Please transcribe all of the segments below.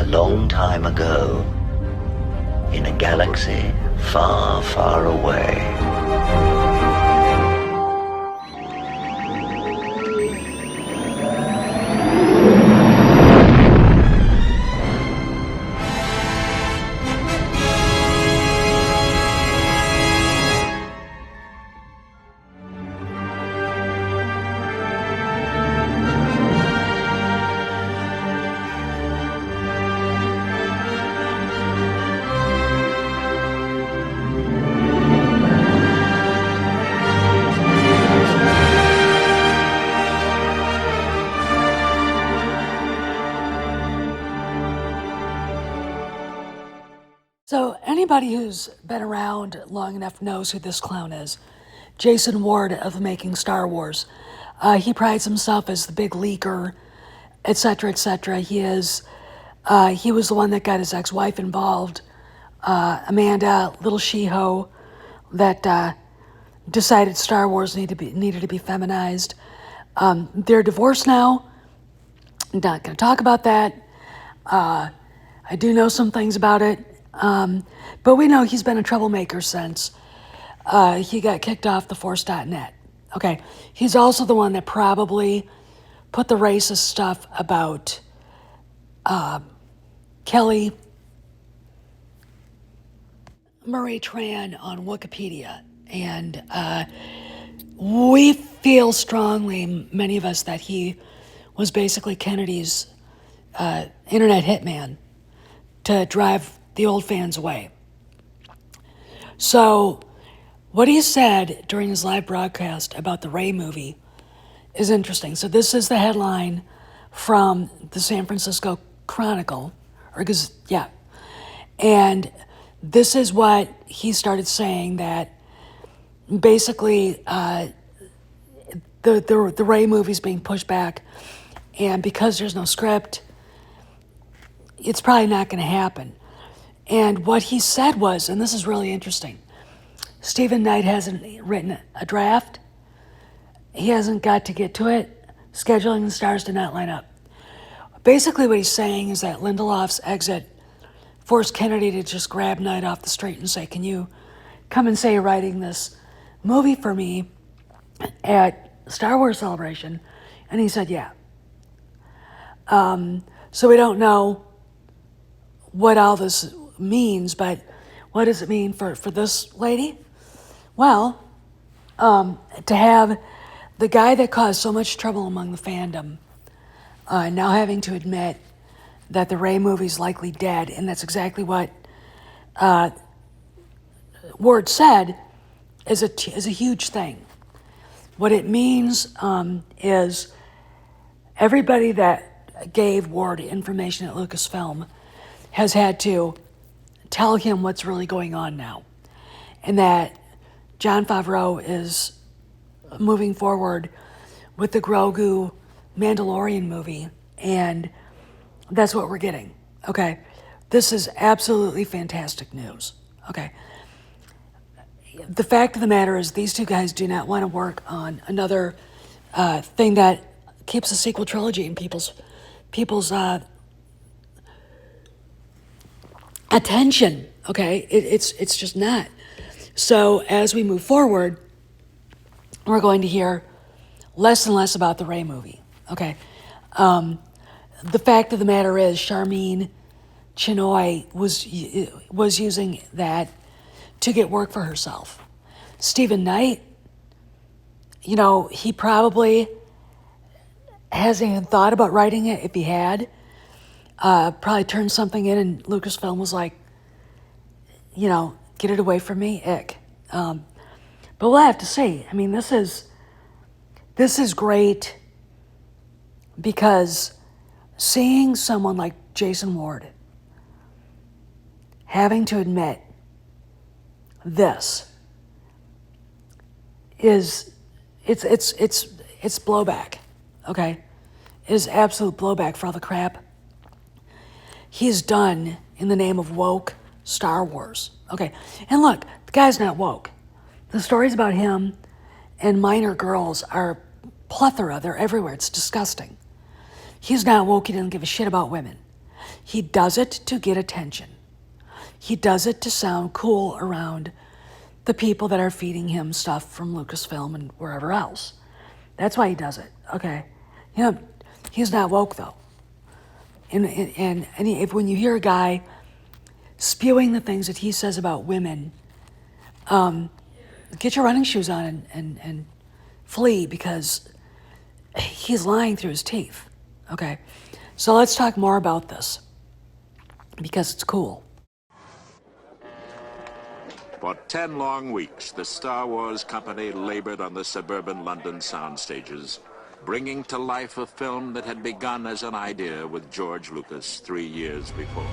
long time ago, in a galaxy far, far away. So anybody who's been around long enough knows who this clown is. Jason Ward of Making Star Wars. He prides himself as the big leaker, etc., etc. He was the one that got his ex-wife involved, Amanda, little she-ho, that decided Star Wars needed to be feminized. They're divorced now. I'm not going to talk about that. I do know some things about it. But we know he's been a troublemaker since he got kicked off theforce.net. Okay, he's also the one that probably put the racist stuff about Kelly Marie Tran on Wikipedia. And we feel strongly, many of us, that he was basically Kennedy's internet hitman to drive the old fans away. So what he said during his live broadcast about the Ray movie is interesting. So this is the headline from the San Francisco Chronicle, and this is what he started saying, that basically the Ray movie's being pushed back, and because there's no script, it's probably not going to happen. And what he said was, and this is really interesting, Stephen Knight hasn't written a draft. He hasn't got to get to it. Scheduling and stars did not line up. Basically what he's saying is that Lindelof's exit forced Kennedy to just grab Knight off the street and say, can you come and say you're writing this movie for me at Star Wars Celebration? And he said, yeah. So we don't know what all this means, but what does it mean for this lady? Well, to have the guy that caused so much trouble among the fandom now having to admit that the Ray movie's likely dead, and that's exactly what Ward said, is a huge thing. What it means is everybody that gave Ward information at Lucasfilm has had to tell him what's really going on now, and that Jon Favreau is moving forward with the Grogu Mandalorian movie, and that's what we're getting. Okay, this is absolutely fantastic news. Okay, the fact of the matter is these two guys do not want to work on another thing that keeps a sequel trilogy in people's attention. Okay, it's just not. So as we move forward, we're going to hear less and less about the Ray movie. Okay, the fact of the matter is Charmin Chinoy was using that to get work for herself. Stephen Knight, he probably hasn't even thought about writing it. If he had, probably turned something in, and Lucasfilm was like, get it away from me, ick. But we'll have to see. I mean, this is great, because seeing someone like Jason Ward having to admit this it's blowback. Okay, it is absolute blowback for all the crap he's done in the name of woke Star Wars. Okay, and look, the guy's not woke. The stories about him and minor girls are plethora. They're everywhere. It's disgusting. He's not woke. He doesn't give a shit about women. He does it to get attention. He does it to sound cool around the people that are feeding him stuff from Lucasfilm and wherever else. That's why he does it, okay? He's not woke, though. And if when you hear a guy spewing the things that he says about women, get your running shoes on and flee, because he's lying through his teeth, okay? So let's talk more about this, because it's cool. For 10 long weeks, the Star Wars company labored on the suburban London sound stages, bringing to life a film that had begun as an idea with George Lucas 3 years before.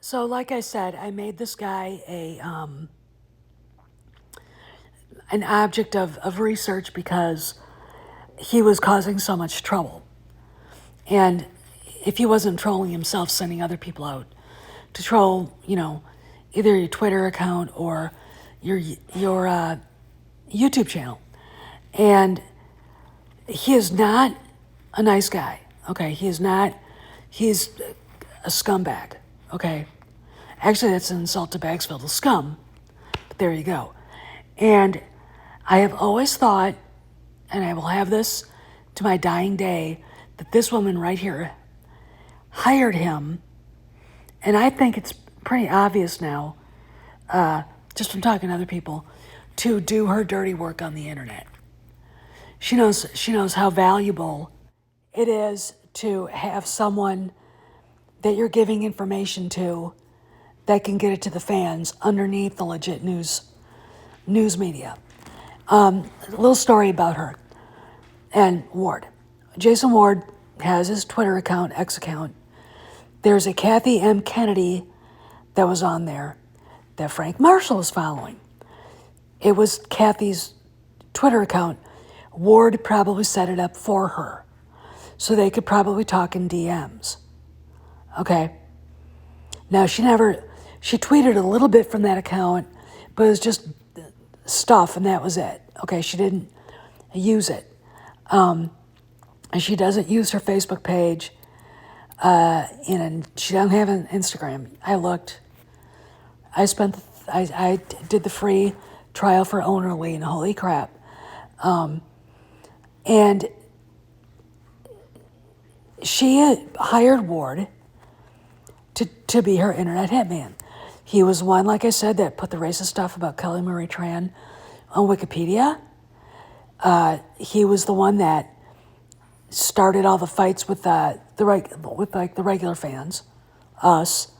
So, like I said, I made this guy an object of research because he was causing so much trouble. And if he wasn't trolling himself, sending other people out to troll, either your Twitter account or your YouTube channel. And he is not a nice guy, okay? He's a scumbag, okay? Actually, that's an insult to Bagsville, the scum, but there you go. And I have always thought, and I will have this to my dying day, that this woman right here hired him, and I think it's pretty obvious now, just from talking to other people, to do her dirty work on the internet. She knows how valuable it is to have someone that you're giving information to that can get it to the fans underneath the legit news media. A little story about her and Ward. Jason Ward has his Twitter account, X account. There's a Kathy M. Kennedy that was on there that Frank Marshall was following. It was Kathy's Twitter account. Ward probably set it up for her, so they could probably talk in DMs. Okay? Now, she tweeted a little bit from that account, but it was just stuff, and that was it. Okay, she didn't use it. And she doesn't use her Facebook page, and she doesn't have an Instagram. I looked. I did the free trial for Ownerly, and holy crap. And she hired Ward to be her internet hitman. He was one, like I said, that put the racist stuff about Kelly Marie Tran on Wikipedia. He was the one that started all the fights with the regular fans, us,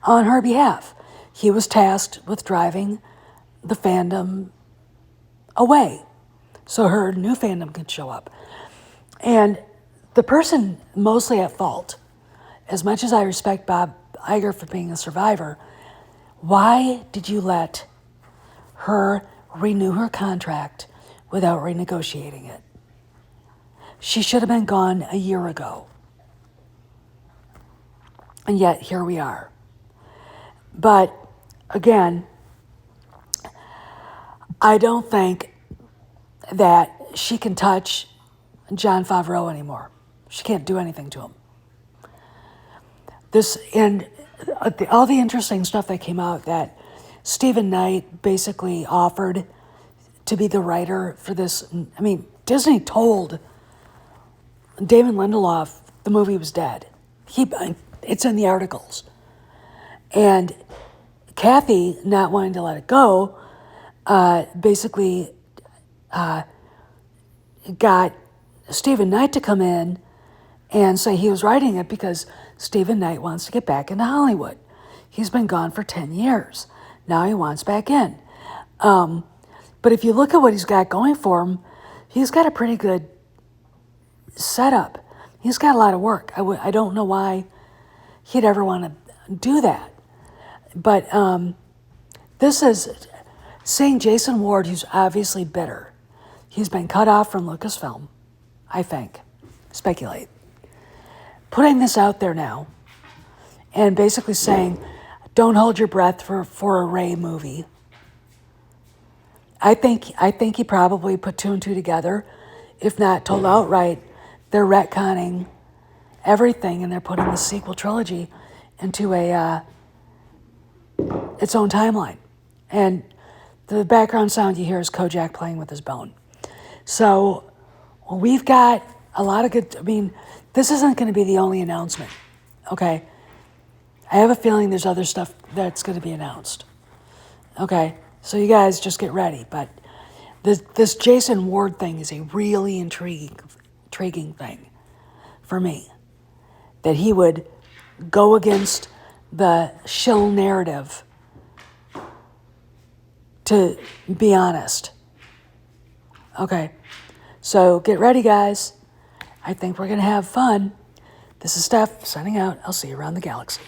on her behalf. He was tasked with driving the fandom away so her new fandom could show up. And the person mostly at fault, as much as I respect Bob Iger for being a survivor, why did you let her renew her contract without renegotiating it? She should have been gone a year ago. And yet, here we are. But, again, I don't think that she can touch Jon Favreau anymore. She can't do anything to him. All the interesting stuff that came out, that Stephen Knight basically offered to be the writer for this. I mean, Disney told Damon Lindelof the movie was dead. It's in the articles. And Kathy, not wanting to let it go, basically got Stephen Knight to come in and say he was writing it because Stephen Knight wants to get back into Hollywood. He's been gone for 10 years. Now he wants back in. But if you look at what he's got going for him, he's got a pretty good setup. He's got a lot of work. I don't know why he'd ever want to do that. But this is seeing Jason Ward, who's obviously bitter. He's been cut off from Lucasfilm, I think. Speculate. Putting this out there now and basically saying, don't hold your breath for a Rey movie. I think he probably put two and two together, if not told outright, they're retconning everything and they're putting the sequel trilogy into its own timeline. And the background sound you hear is Kojak playing with his bone. So we've got a lot of good, this isn't going to be the only announcement, okay? I have a feeling there's other stuff that's going to be announced, okay? So you guys just get ready. But this Jason Ward thing is a really intriguing thing for me. That he would go against the shill narrative, to be honest. Okay, so get ready, guys. I think we're going to have fun. This is Steph signing out. I'll see you around the galaxy.